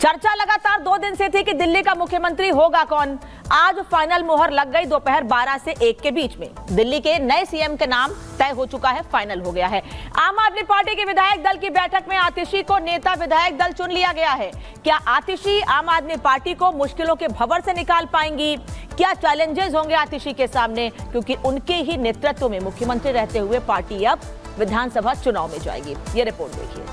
चर्चा लगातार 2 दिन से थी कि दिल्ली का मुख्यमंत्री होगा कौन। आज फाइनल मुहर लग गई दोपहर 12 से 1 के बीच में। दिल्ली के नए सीएम का नाम तय हो चुका है, फाइनल हो गया है। आम आदमी पार्टी के विधायक दल की बैठक में आतिशी को नेता विधायक दल चुन लिया गया है। क्या आतिशी आम आदमी पार्टी को मुश्किलों के भंवर से निकाल पाएंगी? क्या चैलेंजेस होंगे आतिशी के सामने, क्योंकि उनके ही नेतृत्व में मुख्यमंत्री रहते हुए पार्टी अब विधानसभा चुनाव में जाएगी। ये रिपोर्ट देखिए।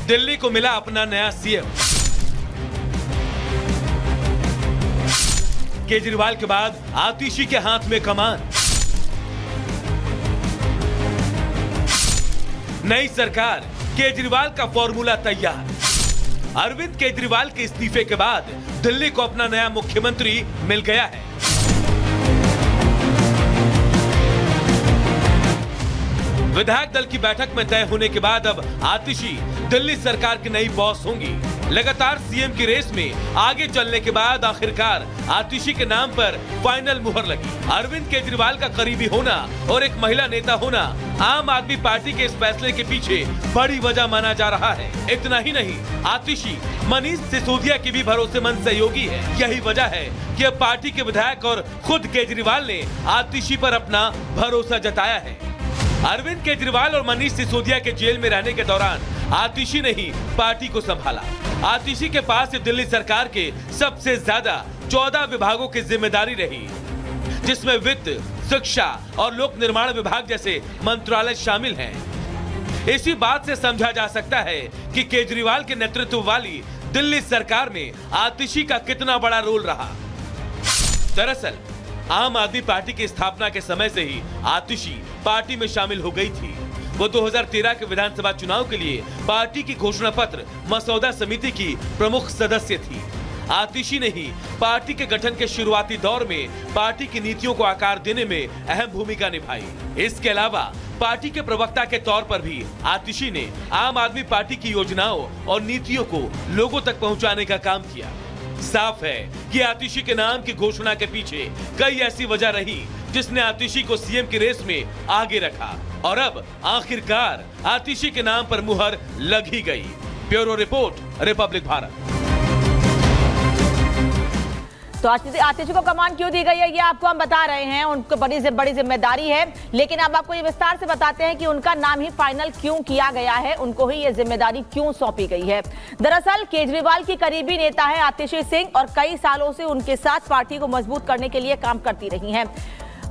दिल्ली को मिला अपना नया सीएम। केजरीवाल के बाद आतिशी के हाथ में कमान। नई सरकार, केजरीवाल का फॉर्मूला तैयार। अरविंद केजरीवाल के इस्तीफे के बाद दिल्ली को अपना नया मुख्यमंत्री मिल गया है। विधायक दल की बैठक में तय होने के बाद अब आतिशी दिल्ली सरकार की नई बॉस होंगी। लगातार सीएम की रेस में आगे चलने के बाद आखिरकार आतिशी के नाम पर फाइनल मुहर लगी। अरविंद केजरीवाल का करीबी होना और एक महिला नेता होना आम आदमी पार्टी के इस फैसले के पीछे बड़ी वजह माना जा रहा है। इतना ही नहीं, आतिशी मनीष सिसोदिया की भी भरोसेमंद सहयोगी है। यही वजह है कि अब पार्टी के विधायक और खुद केजरीवाल ने आतिशी पर अपना भरोसा जताया है। अरविंद केजरीवाल और मनीष सिसोदिया के जेल में रहने के दौरान आतिशी ने ही पार्टी को संभाला। आतिशी के पास दिल्ली सरकार के सबसे ज्यादा 14 विभागों की जिम्मेदारी रही, जिसमें वित्त, शिक्षा और लोक निर्माण विभाग जैसे मंत्रालय शामिल हैं। इसी बात से समझा जा सकता है कि केजरीवाल के नेतृत्व वाली दिल्ली सरकार में आतिशी का कितना बड़ा रोल रहा। दरअसल आम आदमी पार्टी की स्थापना के समय से ही आतिशी पार्टी में शामिल हो गई थी। वो 2013 के विधानसभा चुनाव के लिए पार्टी की घोषणा पत्र मसौदा समिति की प्रमुख सदस्य थी। आतिशी ने ही पार्टी के गठन के शुरुआती दौर में पार्टी की नीतियों को आकार देने में अहम भूमिका निभाई। इसके अलावा पार्टी के प्रवक्ता के तौर पर भी आतिशी ने आम आदमी पार्टी की योजनाओं और नीतियों को लोगों तक पहुंचाने का काम किया। साफ है कि आतिशी के नाम की घोषणा के पीछे कई ऐसी वजह रही जिसने आतिशी को सीएम की रेस में आगे रखा, और अब आखिरकार आतिशी के नाम पर मुहर लग ही गई। Bureau report, Republic Bharat. तो आतिशी को कमान क्यों दी गई है ये आपको हम बता रहे हैं। उनको बड़ी जिम्मेदारी है, लेकिन अब आपको ये विस्तार से बताते हैं कि उनका नाम ही फाइनल क्यों किया गया है, उनको ही ये जिम्मेदारी क्यों सौंपी गई है। दरअसल केजरीवाल की करीबी नेता है आतिशी सिंह और कई सालों से उनके साथ पार्टी को मजबूत करने के लिए काम करती रही हैं।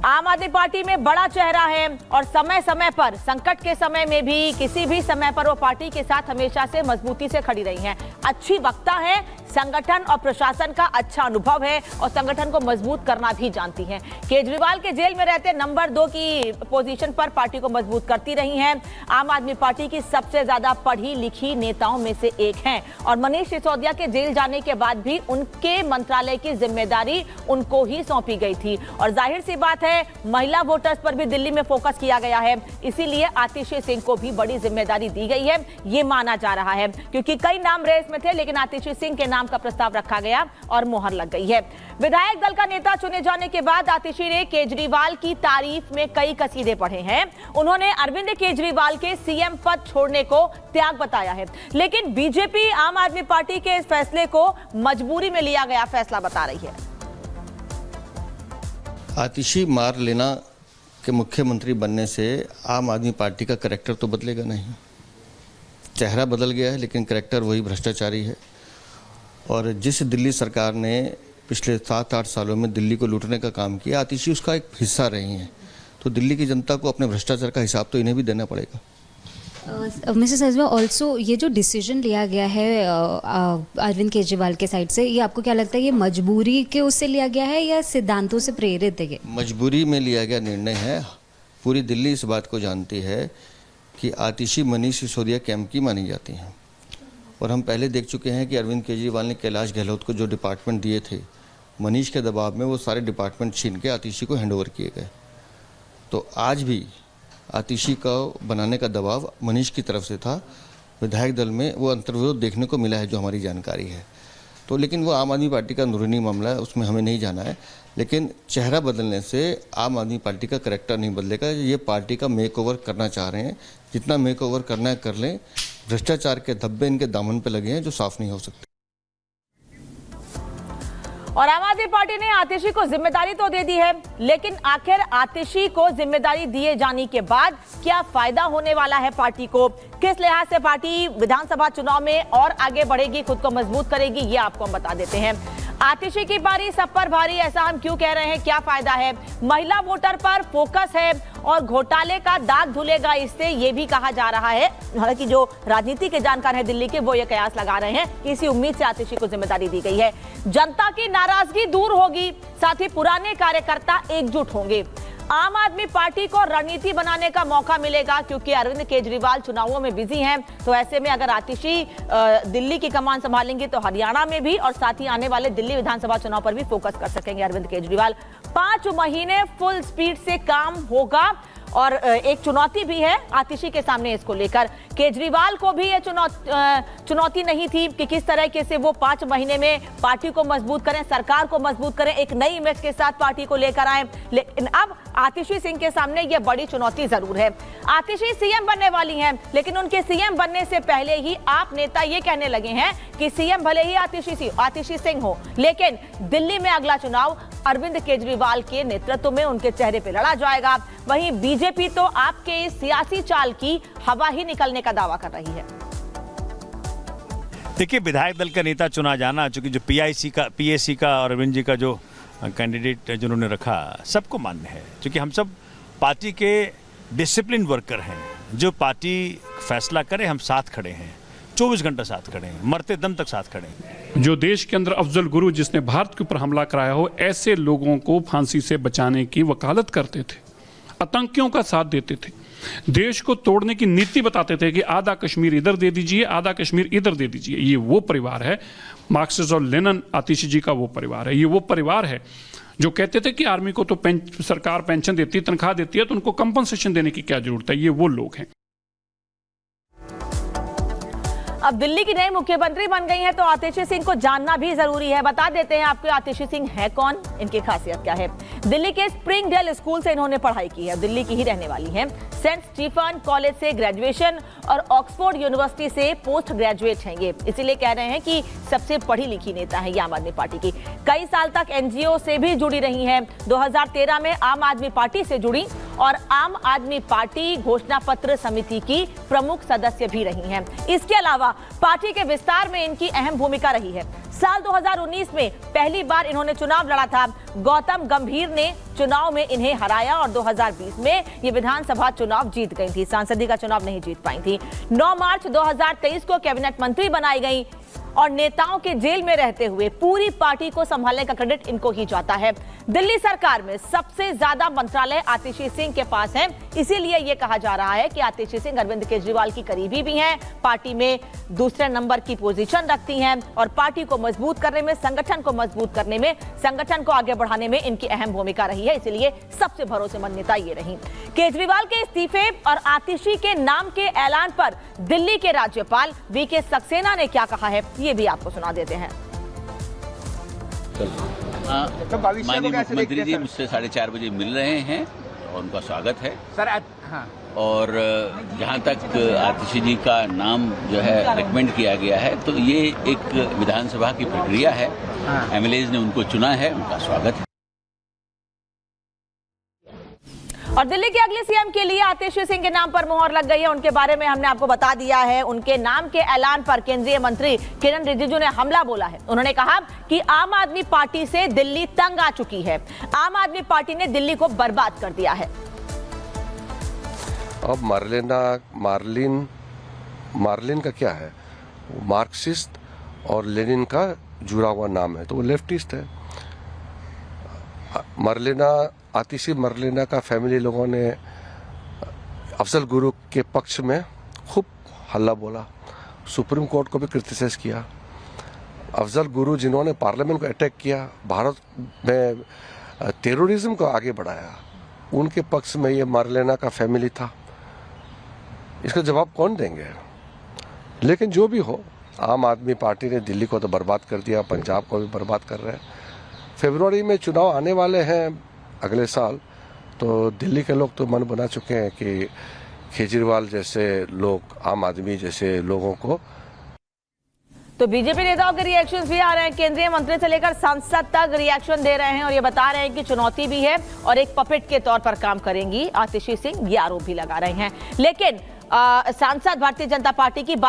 आम आदमी पार्टी में बड़ा चेहरा है और समय समय पर, संकट के समय में भी, किसी भी समय पर वो पार्टी के साथ हमेशा से मजबूती से खड़ी रही हैं। अच्छी वक्ता है, संगठन और प्रशासन का अच्छा अनुभव है और संगठन को मजबूत करना भी जानती हैं। केजरीवाल के जेल में रहते नंबर 2 की पोजीशन पर पार्टी को मजबूत करती रही हैं। आम आदमी पार्टी की सबसे ज्यादा पढ़ी लिखी नेताओं में से एक हैं और मनीष सिसोदिया के जेल जाने के बाद भी उनके मंत्रालय की जिम्मेदारी उनको ही सौंपी गई थी। और जाहिर सी बात है, महिला वोटर्स पर भी दिल्ली में फोकस किया गया है, इसीलिए आतिशी सिंह को भी बड़ी जिम्मेदारी दी गई है, ये माना जा रहा है। क्योंकि कई नाम रेस में थे, लेकिन आतिशी सिंह के नाम का प्रस्ताव रखा गया और मुहर लग गई है। विधायक दल का नेता चुने जाने के बाद आतिशी ने केजरीवाल की तारीफ में कई कसीदे पढ़े हैं। उन्होंने अरविंद केजरीवाल के सीएम पद छोड़ने को त्याग बताया है, लेकिन बीजेपी आम आदमी पार्टी के इस फैसले को मजबूरी में लिया गया फैसला बता रही है। आतिशी मार लेना के मुख्यमंत्री बनने से आम आदमी पार्टी का करैक्टर तो बदलेगा नहीं। चेहरा बदल गया है, लेकिन करैक्टर वही भ्रष्टाचारी है। और जिस दिल्ली सरकार ने पिछले 7-8 सालों में दिल्ली को लूटने का काम किया, आतिशी उसका एक हिस्सा रही हैं। तो दिल्ली की जनता को अपने भ्रष्टाचार का हिसाब तो इन्हें भी देना पड़ेगा। मिसेस हजवा, ऑल्सो ये जो डिसीजन लिया गया है अरविंद केजरीवाल के साइड से, ये आपको क्या लगता है, ये मजबूरी के उससे लिया गया है या सिद्धांतों से प्रेरित है? मजबूरी में लिया गया निर्णय है। पूरी दिल्ली इस बात को जानती है कि आतिशी मनीष सिसोदिया कैंप की मानी जाती हैं, और हम पहले देख चुके हैं कि अरविंद केजरीवाल ने कैलाश गहलोत को जो डिपार्टमेंट दिए थे, मनीष के दबाव में वो सारे डिपार्टमेंट छीन के आतिशी को हैंडओवर किए गए। तो आज भी आतिशी का बनाने का दबाव मनीष की तरफ से था। विधायक दल में वो अंतर्विरोध देखने को मिला है, जो हमारी जानकारी है। तो लेकिन वो आम आदमी पार्टी का अंदरूनी मामला है, उसमें हमें नहीं जाना है। लेकिन चेहरा बदलने से आम आदमी पार्टी का करैक्टर नहीं बदलेगा। ये पार्टी का मेक ओवर करना चाह रहे हैं, जितना मेक ओवर करना है कर लें। भ्रष्टाचार के धब्बे इनके दामन पे लगे हैं जो साफ नहीं हो सकते। और आम आदमी पार्टी ने आतिशी को जिम्मेदारी तो दे दी है, लेकिन आखिर आतिशी को जिम्मेदारी दिए जाने के बाद क्या फायदा होने वाला है पार्टी को? किस लिहाज से पार्टी विधानसभा चुनाव में और आगे बढ़ेगी, खुद को मजबूत करेगी, ये आपको हम बता देते हैं। आतिशी की पारी सब पर भारी, ऐसा हम क्यों कह रहे हैं, क्या फायदा है? महिला वोटर पर फोकस है और घोटाले का दाग धुलेगा इससे, ये भी कहा जा रहा है। हालांकि जो राजनीति के जानकार हैं दिल्ली के, वो ये कयास लगा रहे हैं कि इसी उम्मीद से आतिशी को जिम्मेदारी दी गई है। जनता की नाराजगी दूर होगी, साथ ही पुराने कार्यकर्ता एकजुट होंगे। आम आदमी पार्टी को रणनीति बनाने का मौका मिलेगा, क्योंकि अरविंद केजरीवाल चुनावों में बिजी हैं। तो ऐसे में अगर आतिशी दिल्ली की कमान संभालेंगे तो हरियाणा में भी और साथ ही आने वाले दिल्ली विधानसभा चुनाव पर भी फोकस कर सकेंगे अरविंद केजरीवाल। 5 महीने फुल स्पीड से काम होगा और एक चुनौती भी है आतिशी के सामने इसको लेकर। केजरीवाल को भी ये चुनौती नहीं थी कि किस तरीके से वो 5 महीने में पार्टी को मजबूत करें, सरकार को मजबूत करें, एक नई इमेज के साथ पार्टी को लेकर आए। लेकिन अब आतिशी सिंह के सामने ये बड़ी चुनौती जरूर है। आतिशी सीएम बनने वाली हैं, लेकिन उनके सीएम बनने से पहले ही आप नेता ये कहने लगे हैं कि सीएम भले ही आतिशी सिंह हो, लेकिन दिल्ली में अगला चुनाव अरविंद केजरीवाल के नेतृत्व में उनके चेहरे पे लड़ा जाएगा। वहीं बीजेपी तो आपके इस सियासी चाल की हवा ही निकलने का दावा कर रही है। देखिए, विधायक दल का नेता चुना जाना, चूंकि जो पीएसी का और अरविंद जी का जो कैंडिडेट जिन्होंने रखा, सबको मान्य है, क्योंकि हम सब पार्टी के डिसिप्लिन वर्कर हैं। जो पार्टी फैसला करे हम साथ खड़े हैं, 24 घंटा साथ खड़े हैं, मरते दम तक साथ खड़े हैं। जो देश के अंदर अफजल गुरु जिसने भारत के ऊपर हमला कराया हो, ऐसे लोगों को फांसी से बचाने की वकालत करते थे, आतंकियों का साथ देते थे, देश को तोड़ने की नीति बताते थे कि आधा कश्मीर इधर दे दीजिए, आधा कश्मीर इधर दे दीजिए। ये वो परिवार है, मार्क्सिस्ट और लेनिन, आतिशी जी का वो परिवार है। ये वो परिवार है जो कहते थे कि आर्मी को तो सरकार पेंशन देती है, तनख्वाह देती है, तो उनको कंपनसेशन देने की क्या जरूरत है। ये वो लोग हैं। अब दिल्ली की नई मुख्यमंत्री बन गई है तो आतिशी सिंह को जानना भी जरूरी है। बता देते हैं आपको आतिशी सिंह है कौन, इनकी खासियत क्या है। दिल्ली के स्प्रिंगडेल स्कूल से इन्होंने पढ़ाई की है, दिल्ली की ही रहने वाली हैं। सेंट स्टीफन कॉलेज से ग्रेजुएशन और ऑक्सफोर्ड यूनिवर्सिटी से पोस्ट ग्रेजुएट हैं ये, इसीलिए कह रहे हैं कि सबसे पढ़ी लिखी नेता है ये आम आदमी पार्टी की। कई साल तक एनजीओ से भी जुड़ी रही हैं। 2013 में आम आदमी पार्टी से जुड़ी और आम आदमी पार्टी घोषणा पत्र समिति की प्रमुख सदस्य भी रही हैं। इसके अलावा पार्टी के विस्तार में इनकी अहम भूमिका रही है। साल 2019 में पहली बार इन्होंने चुनाव लड़ा था, गौतम गंभीर ने चुनाव में इन्हें हराया और 2020 में ये विधानसभा चुनाव जीत गई थी, सांसदी का चुनाव नहीं जीत पाई थी। 9 मार्च 2023 को कैबिनेट मंत्री बनाई गई और नेताओं के जेल में रहते हुए पूरी पार्टी को संभालने का क्रेडिट इनको ही जाता है। दिल्ली सरकार में सबसे ज्यादा मंत्रालय आतिशी सिंह के पास हैं, इसीलिए यह कहा जा रहा है कि आतिशी सिंह अरविंद केजरीवाल की करीबी भी हैं, पार्टी में दूसरे नंबर की पोजीशन रखती हैं और पार्टी को मजबूत करने में, संगठन को मजबूत करने में, संगठन को आगे बढ़ाने में इनकी अहम भूमिका रही है, इसलिए सबसे भरोसेमंद नेता ये रही। केजरीवाल के इस्तीफे और आतिशी के नाम के ऐलान पर दिल्ली के राज्यपाल वीके सक्सेना ने क्या कहा है, ये भी आपको सुना देते हैं। माननीय मुख्यमंत्री जी मुझसे 4:30 बजे मिल रहे हैं और उनका स्वागत है सर। हाँ। और जहाँ तक आतिशी जी का नाम जो है रिकमेंड किया गया है, तो ये एक विधानसभा की प्रक्रिया है। एमएलएज ने उनको चुना है, उनका स्वागत है। और दिल्ली के अगले सीएम के लिए आतिशी सिंह के नाम पर मोहर लग गई है। उनके बारे में हमने आपको बता दिया है। उनके नाम के ऐलान पर केंद्रीय मंत्री किरण रिजिजू ने हमला बोला है। उन्होंने कहा कि आम आदमी पार्टी से दिल्ली तंग आ चुकी है, आम आदमी पार्टी ने दिल्ली को बर्बाद कर दिया है। अब मार्लिन का क्या है, मार्क्सिस्ट और लेनिन का जुड़ा हुआ नाम है, तो वो लेफ्टिस्ट है। आतिशी मरलेना का फैमिली लोगों ने अफजल गुरु के पक्ष में खूब हल्ला बोला, सुप्रीम कोर्ट को भी क्रिटिसाइज किया। अफजल गुरु जिन्होंने पार्लियामेंट को अटैक किया, भारत में टेररिज्म को आगे बढ़ाया, उनके पक्ष में ये मरलेना का फैमिली था। इसका जवाब कौन देंगे? लेकिन जो भी हो, आम आदमी पार्टी ने दिल्ली को तो बर्बाद कर दिया, पंजाब को भी बर्बाद कर रहे हैं। फरवरी में चुनाव आने वाले हैं अगले साल, तो दिल्ली के लोग तो मन बना चुके हैं कि केजरीवाल जैसे लोग, आम आदमी जैसे लोगों को। तो बीजेपी नेताओं के रिएक्शंस भी आ रहे हैं। केंद्रीय मंत्री से लेकर सांसद तक रिएक्शन दे रहे हैं और ये बता रहे हैं कि चुनौती भी है और एक पपेट के तौर पर काम करेंगी आतिशी सिंह, ये आरोप भी लगा रहे हैं। लेकिन सांसद भारतीय जनता पार्टी की बात